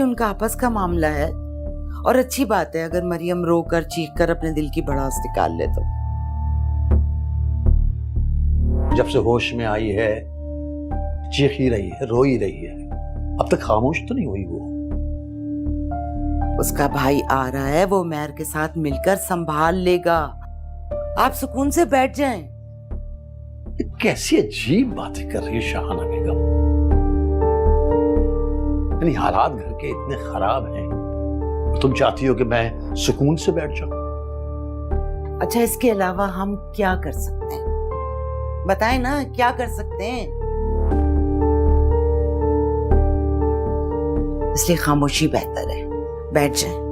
उनका आपस का मामला है और अच्छी बात है अगर मरियम रोकर चीख कर अपने दिल की भड़ास निकाल ले तो। जब से होश में आई है चीख ही रही है, रो ही रही है, अब तक खामोश तो नहीं हुई वो। उसका भाई आ रहा है, वो मेहर के साथ मिलकर संभाल लेगा। आप सुकून से बैठ जाएं। कैसी अजीब बातें कर रही है शाहाना बेगम। यानी हालात घर के इतने खराब हैं, तुम चाहती हो कि मैं सुकून से बैठ जाऊं? अच्छा, इसके अलावा हम क्या कर सकते हैं? बताएं ना, क्या कर सकते हैं? इसलिए खामोशी बेहतर है, बैठ जाएं।